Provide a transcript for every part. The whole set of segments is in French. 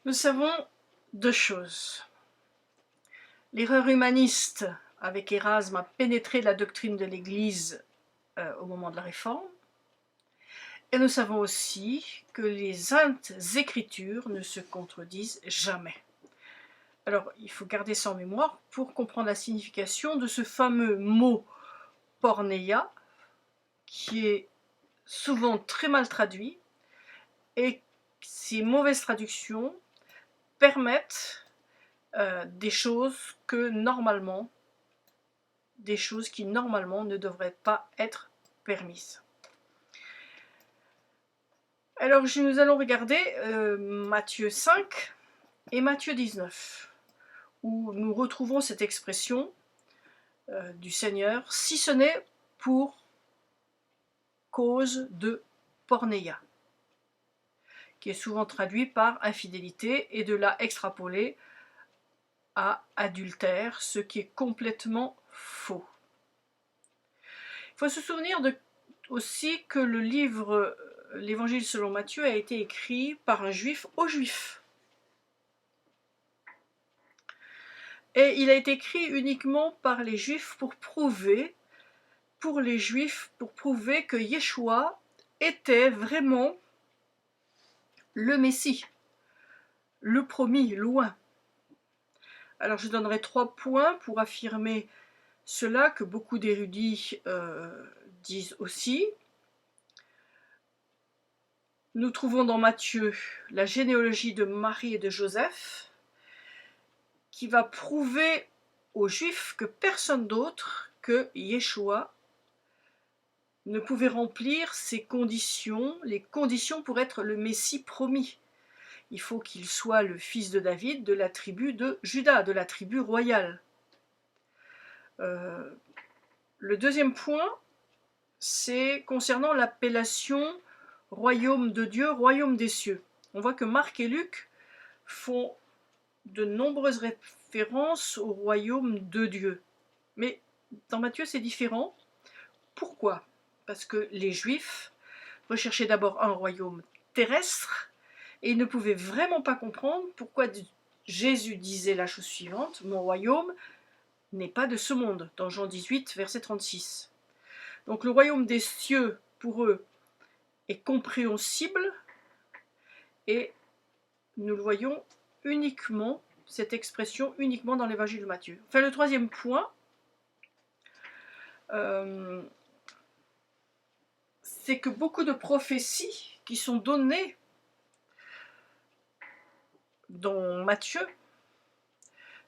Nous savons deux choses. L'erreur humaniste avec Érasme a pénétré la doctrine de l'Église au moment de la Réforme. Et nous savons aussi que les saintes écritures ne se contredisent jamais. Alors, il faut garder ça en mémoire pour comprendre la signification de ce fameux mot porneia, qui est souvent très mal traduit, et ces mauvaises traductions permettent des choses qui normalement ne devraient pas être permises. Alors nous allons regarder Matthieu 5 et Matthieu 19, où nous retrouvons cette expression du Seigneur, si ce n'est pour cause de porneia, qui est souvent traduit par infidélité, et de là extrapolé à adultère, ce qui est complètement faux. Il faut se souvenir aussi que le livre l'Évangile selon Matthieu a été écrit par un juif aux juifs. Et il a été écrit uniquement par les juifs pour prouver que Yeshua était vraiment le Messie, le promis, loin. Alors je donnerai 3 points pour affirmer cela, que beaucoup d'érudits disent aussi. Nous trouvons dans Matthieu la généalogie de Marie et de Joseph, qui va prouver aux Juifs que personne d'autre que Yeshua ne pouvait remplir ces conditions, les conditions pour être le Messie promis. Il faut qu'il soit le fils de David, de la tribu de Juda, de la tribu royale. Le deuxième point, c'est concernant l'appellation royaume de Dieu, royaume des cieux. On voit que Marc et Luc font de nombreuses références au royaume de Dieu. Mais dans Matthieu, c'est différent. Pourquoi ? Parce que les Juifs recherchaient d'abord un royaume terrestre, et ils ne pouvaient vraiment pas comprendre pourquoi Jésus disait la chose suivante: « Mon royaume n'est pas de ce monde », dans Jean 18, verset 36. Donc le royaume des cieux, pour eux, est compréhensible, et nous le voyons uniquement, cette expression uniquement dans l'évangile de Matthieu. Enfin, le troisième point, c'est que beaucoup de prophéties qui sont données dans Matthieu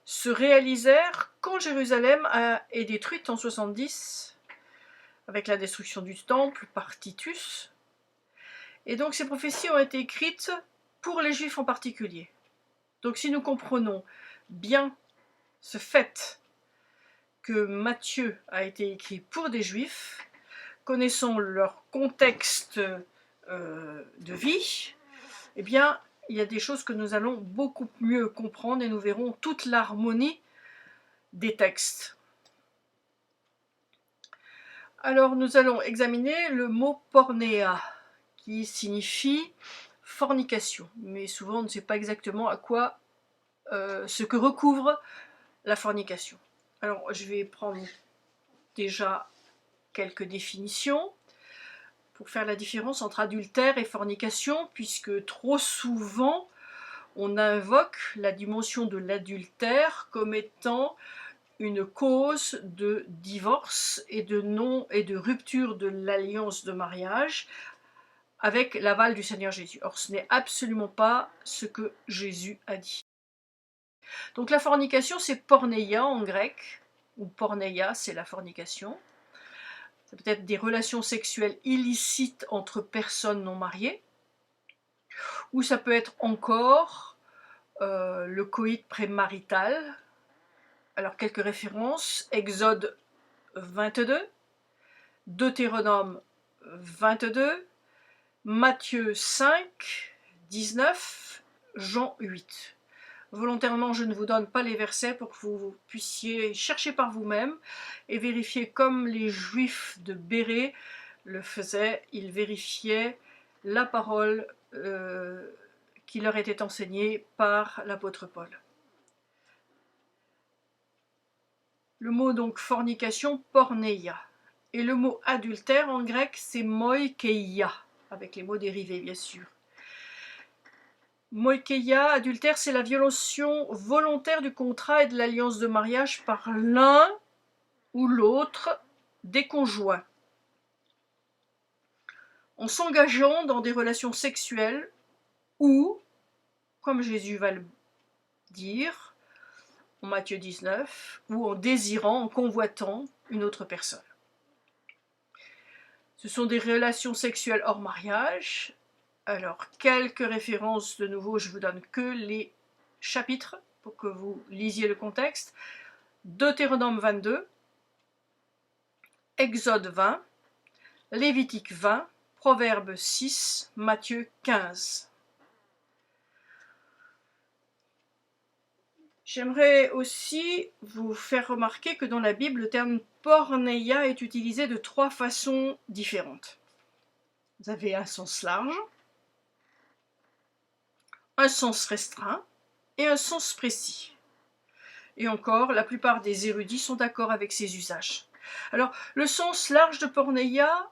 se réalisèrent quand Jérusalem est détruite en 70, avec la destruction du temple par Titus. Et donc ces prophéties ont été écrites pour les Juifs en particulier. Donc si nous comprenons bien ce fait que Matthieu a été écrit pour des Juifs, connaissons leur contexte de vie, eh bien, il y a des choses que nous allons beaucoup mieux comprendre, et nous verrons toute l'harmonie des textes. Alors, nous allons examiner le mot pornéa, qui signifie fornication, mais souvent on ne sait pas exactement à quoi ce que recouvre la fornication. Alors, je vais prendre déjà quelques définitions pour faire la différence entre adultère et fornication, puisque trop souvent on invoque la dimension de l'adultère comme étant une cause de divorce et de rupture de l'alliance de mariage avec l'aval du Seigneur Jésus. Or, ce n'est absolument pas ce que Jésus a dit. Donc la fornication, c'est porneia en grec, ou porneia, c'est la fornication. Ça peut être des relations sexuelles illicites entre personnes non mariées, ou ça peut être encore le coït prémarital. Alors quelques références: Exode 22, Deutéronome 22, Matthieu 5, 19, Jean 8. Volontairement, je ne vous donne pas les versets pour que vous puissiez chercher par vous-même et vérifier, comme les Juifs de Bérée le faisaient. Ils vérifiaient la parole qui leur était enseigné par l'apôtre Paul. Le mot donc fornication, porneia. Et le mot adultère en grec, c'est moikeia, avec les mots dérivés bien sûr. Moikeia, adultère, c'est la violation volontaire du contrat et de l'alliance de mariage par l'un ou l'autre des conjoints, en s'engageant dans des relations sexuelles ou, comme Jésus va le dire en Matthieu 19, ou en désirant, en convoitant une autre personne. Ce sont des relations sexuelles hors mariage. Alors, quelques références, de nouveau, je vous donne que les chapitres pour que vous lisiez le contexte. Deutéronome 22, Exode 20, Lévitique 20, Proverbe 6, Matthieu 15. J'aimerais aussi vous faire remarquer que dans la Bible, le terme porneia est utilisé de 3 façons différentes. Vous avez un sens large, un sens restreint et un sens précis. Et encore, la plupart des érudits sont d'accord avec ces usages. Alors, le sens large de porneia,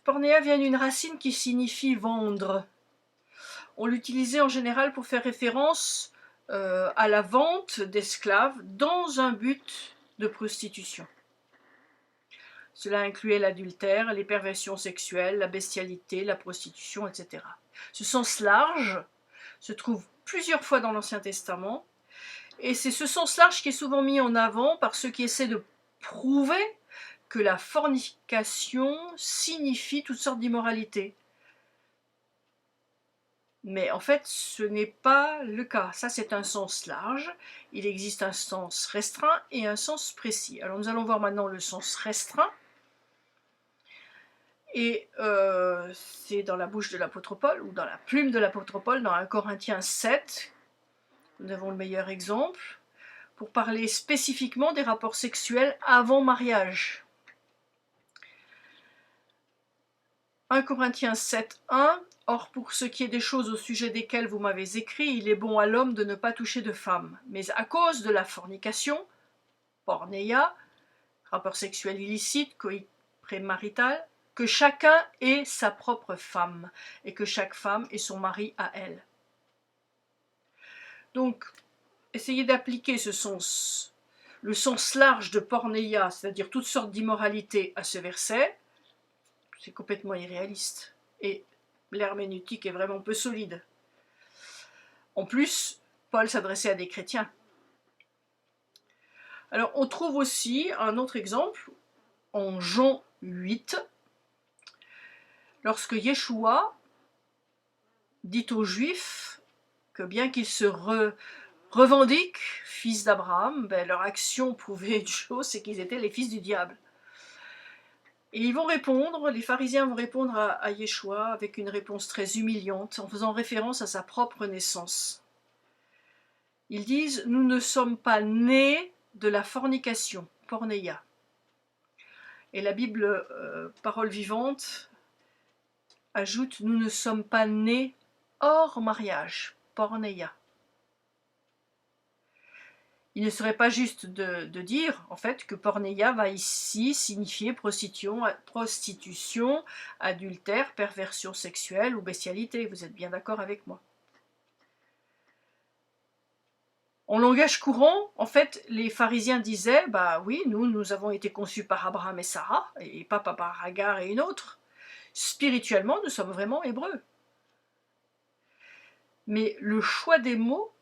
porneia vient d'une racine qui signifie vendre. On l'utilisait en général pour faire référence à la vente d'esclaves dans un but de prostitution. Cela incluait l'adultère, les perversions sexuelles, la bestialité, la prostitution, etc. Ce sens large se trouve plusieurs fois dans l'Ancien Testament, et c'est ce sens large qui est souvent mis en avant par ceux qui essaient de prouver que la fornication signifie toutes sortes d'immoralités. Mais en fait, ce n'est pas le cas. Ça, c'est un sens large. Il existe un sens restreint et un sens précis. Alors, nous allons voir maintenant le sens restreint. Et c'est dans la bouche de l'apôtre Paul, ou dans la plume de l'apôtre Paul, dans 1 Corinthiens 7. Nous avons le meilleur exemple, pour parler spécifiquement des rapports sexuels avant mariage. 1 Corinthiens 7, 1. Or, pour ce qui est des choses au sujet desquelles vous m'avez écrit, il est bon à l'homme de ne pas toucher de femme. Mais à cause de la fornication, porneia, rapport sexuel illicite, coït prémarital, que chacun ait sa propre femme, et que chaque femme ait son mari à elle. Donc, essayez d'appliquer ce sens, le sens large de porneia, c'est-à-dire toutes sortes d'immoralités, à ce verset. C'est complètement irréaliste. Et l'herméneutique est vraiment peu solide. En plus, Paul s'adressait à des chrétiens. Alors, on trouve aussi un autre exemple en Jean 8, lorsque Yeshua dit aux Juifs que bien qu'ils se revendiquent fils d'Abraham, leur action prouvait une chose, c'est qu'ils étaient les fils du diable. Et ils vont répondre, les pharisiens vont répondre à Yeshua avec une réponse très humiliante, en faisant référence à sa propre naissance. Ils disent « Nous ne sommes pas nés de la fornication », porneia. Et la Bible, Parole vivante, ajoute « Nous ne sommes pas nés hors mariage », porneia. Il ne serait pas juste de dire, en fait, que porneia va ici signifier prostitution, adultère, perversion sexuelle ou bestialité. Vous êtes bien d'accord avec moi? En langage courant, en fait, les pharisiens disaient, bah oui, nous avons été conçus par Abraham et Sarah, et pas par Agar et une autre. Spirituellement, nous sommes vraiment hébreux. Mais le choix des mots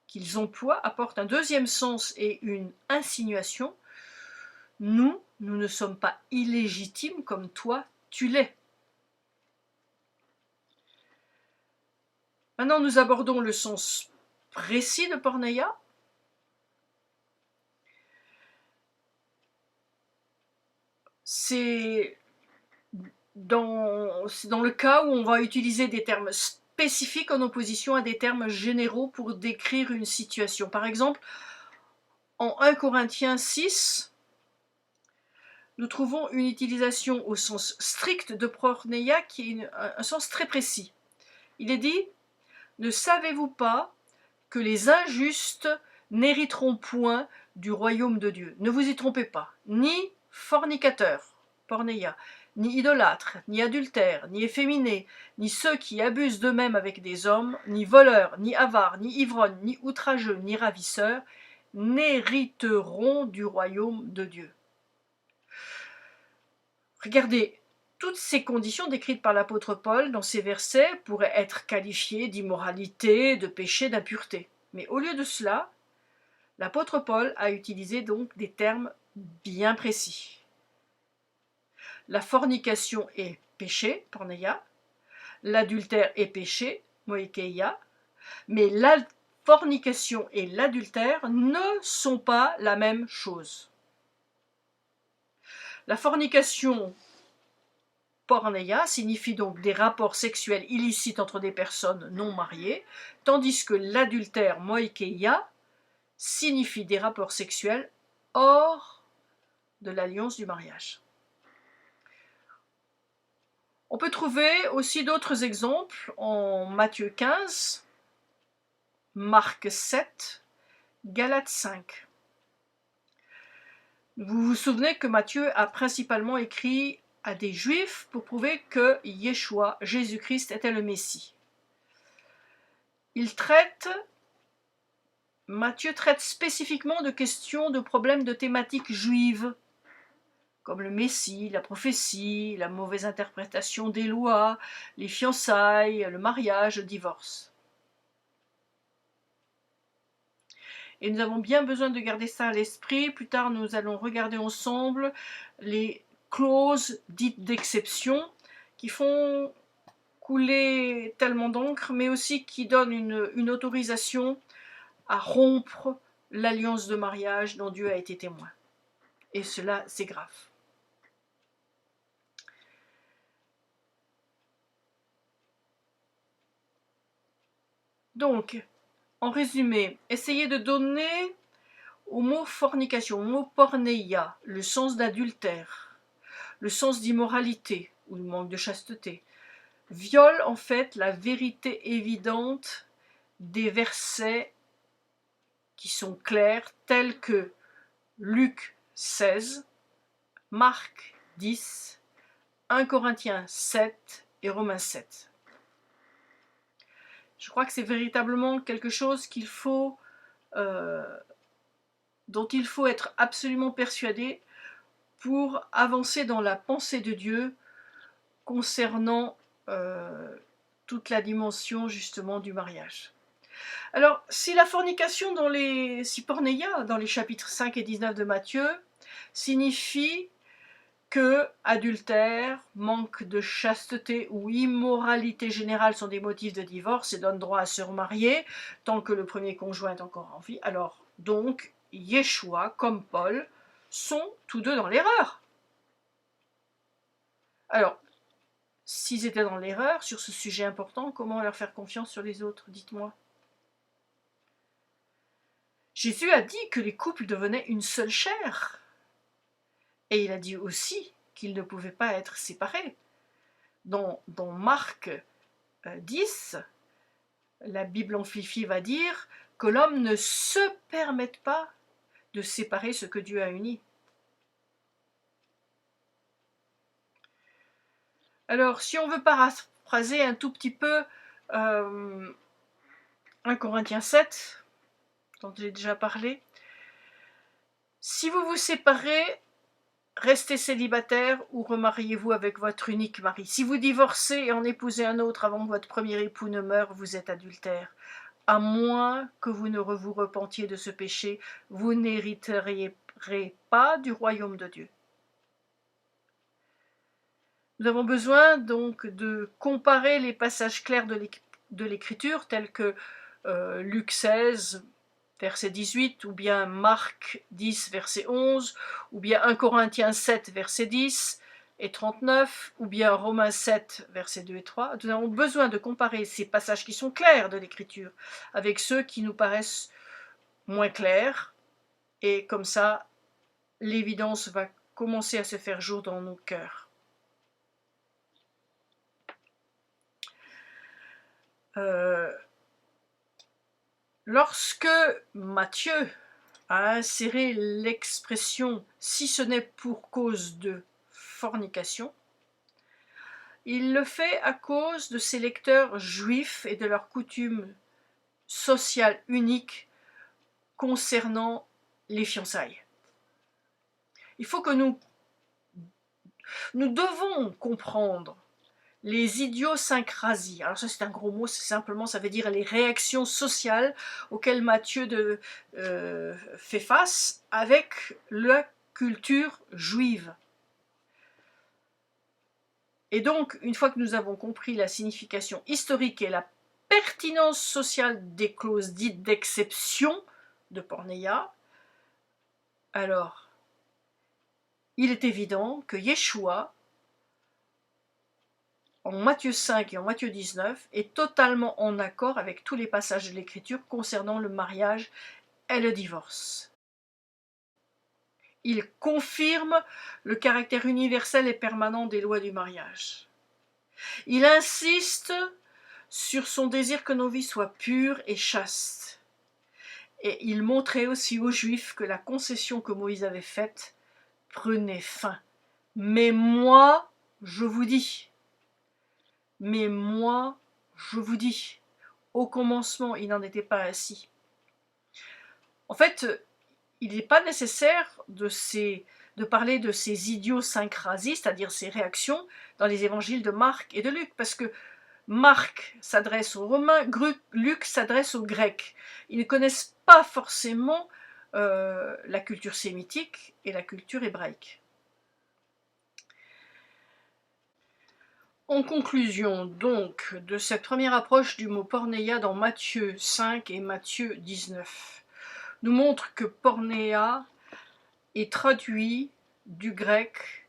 qu'ils emploient apporte un deuxième sens et une insinuation. Nous ne sommes pas illégitimes comme toi, tu l'es. Maintenant, nous abordons le sens précis de porneia. C'est dans le cas où on va utiliser des termes spécifiques en opposition à des termes généraux pour décrire une situation. Par exemple, en 1 Corinthiens 6, nous trouvons une utilisation au sens strict de porneia qui est un sens très précis. Il est dit, ne savez-vous pas que les injustes n'hériteront point du royaume de Dieu? Ne vous y trompez pas, ni fornicateurs, porneia, ni idolâtres, ni adultères, ni efféminés, ni ceux qui abusent d'eux-mêmes avec des hommes, ni voleurs, ni avares, ni ivrognes, ni outrageux, ni ravisseurs, n'hériteront du royaume de Dieu. Regardez, toutes ces conditions décrites par l'apôtre Paul dans ces versets pourraient être qualifiées d'immoralité, de péché, d'impureté. Mais au lieu de cela, l'apôtre Paul a utilisé donc des termes bien précis. La fornication est péché, porneia, l'adultère est péché, moikeia, mais la fornication et l'adultère ne sont pas la même chose. La fornication, porneia, signifie donc des rapports sexuels illicites entre des personnes non mariées, tandis que l'adultère, moikeia, signifie des rapports sexuels hors de l'alliance du mariage. On peut trouver aussi d'autres exemples en Matthieu 15, Marc 7, Galates 5. Vous vous souvenez que Matthieu a principalement écrit à des Juifs pour prouver que Yeshua, Jésus-Christ, était le Messie. Matthieu traite spécifiquement de questions, de problèmes de thématiques juives, comme le Messie, la prophétie, la mauvaise interprétation des lois, les fiançailles, le mariage, le divorce. Et nous avons bien besoin de garder ça à l'esprit. Plus tard, nous allons regarder ensemble les clauses dites d'exception qui font couler tellement d'encre, mais aussi qui donnent une autorisation à rompre l'alliance de mariage dont Dieu a été témoin. Et cela, c'est grave. Donc, en résumé, essayez de donner au mot fornication, au mot porneia, le sens d'adultère, le sens d'immoralité ou le manque de chasteté, viole en fait la vérité évidente des versets qui sont clairs, tels que Luc 16, Marc 10, 1 Corinthiens 7 et Romains 7. Je crois que c'est véritablement quelque chose dont il faut être absolument persuadé pour avancer dans la pensée de Dieu concernant toute la dimension justement du mariage. Alors, si la fornication si porneia dans les chapitres 5 et 19 de Matthieu signifie que adultère, manque de chasteté ou immoralité générale sont des motifs de divorce et donnent droit à se remarier tant que le premier conjoint est encore en vie, alors donc Yeshua comme Paul sont tous deux dans l'erreur. Alors, s'ils étaient dans l'erreur sur ce sujet important, comment leur faire confiance sur les autres? Dites-moi. Jésus a dit que les couples devenaient une seule chair. Et il a dit aussi qu'ils ne pouvaient pas être séparés. Dans Marc 10, la Bible amplifiée va dire que l'homme ne se permette pas de séparer ce que Dieu a uni. Alors, si on veut paraphraser un tout petit peu 1 Corinthiens 7, dont j'ai déjà parlé, si vous vous séparez, restez célibataire ou remariez-vous avec votre unique mari. Si vous divorcez et en épousez un autre avant que votre premier époux ne meure, vous êtes adultère. À moins que vous ne vous repentiez de ce péché, vous n'hériterez pas du royaume de Dieu. Nous avons besoin donc de comparer les passages clairs de l'Écriture, tels que Luc 16, verset 18, ou bien Marc 10, verset 11, ou bien 1 Corinthiens 7, verset 10 et 39, ou bien Romains 7, verset 2 et 3. Nous avons besoin de comparer ces passages qui sont clairs de l'Écriture avec ceux qui nous paraissent moins clairs, et comme ça, l'évidence va commencer à se faire jour dans nos cœurs. Lorsque Matthieu a inséré l'expression « si ce n'est pour cause de fornication », il le fait à cause de ses lecteurs juifs et de leurs coutumes sociales uniques concernant les fiançailles. Il faut que nous devons comprendre les idiosyncrasies. Alors ça c'est un gros mot, simplement ça veut dire les réactions sociales auxquelles Matthieu fait face avec la culture juive. Et donc, une fois que nous avons compris la signification historique et la pertinence sociale des clauses dites d'exception de Porneia, alors, il est évident que Yeshua, en Matthieu 5 et en Matthieu 19, est totalement en accord avec tous les passages de l'Écriture concernant le mariage et le divorce. Il confirme le caractère universel et permanent des lois du mariage. Il insiste sur son désir que nos vies soient pures et chastes. Et il montrait aussi aux Juifs que la concession que Moïse avait faite prenait fin. Mais moi, je vous dis, au commencement, il n'en était pas ainsi. En fait, il n'est pas nécessaire de parler de ces idiosyncrasies, c'est-à-dire ces réactions, dans les évangiles de Marc et de Luc, parce que Marc s'adresse aux Romains, Luc s'adresse aux Grecs. Ils ne connaissent pas forcément la culture sémitique et la culture hébraïque. En conclusion, donc, de cette première approche du mot porneia dans Matthieu 5 et Matthieu 19, nous montre que porneia est traduit du grec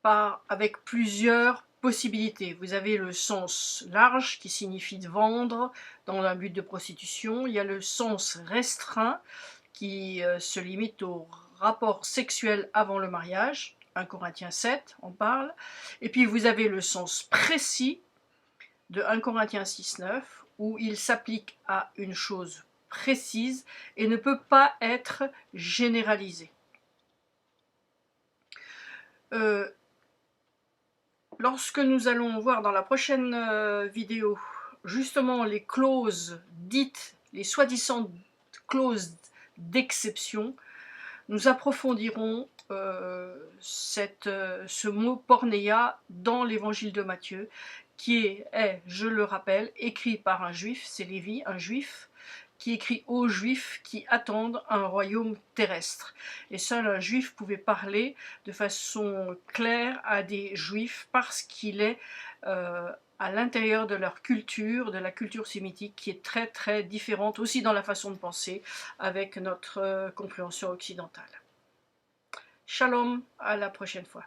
avec plusieurs possibilités. Vous avez le sens large qui signifie de vendre dans un but de prostitution. Il y a le sens restreint qui se limite au rapport sexuel avant le mariage. 1 Corinthiens 7 en parle. Et puis vous avez le sens précis de 1 Corinthiens 6,9 où il s'applique à une chose précise et ne peut pas être généralisé. Lorsque nous allons voir dans la prochaine vidéo justement les clauses dites, les soi-disant clauses d'exception, nous approfondirons ce mot porneia dans l'évangile de Matthieu, qui est, je le rappelle, écrit par un juif, c'est Lévi, un juif, qui écrit aux juifs qui attendent un royaume terrestre. Et seul un juif pouvait parler de façon claire à des juifs parce qu'il est à l'intérieur de leur culture, de la culture sémitique, qui est très très différente aussi dans la façon de penser avec notre compréhension occidentale. Shalom, à la prochaine fois.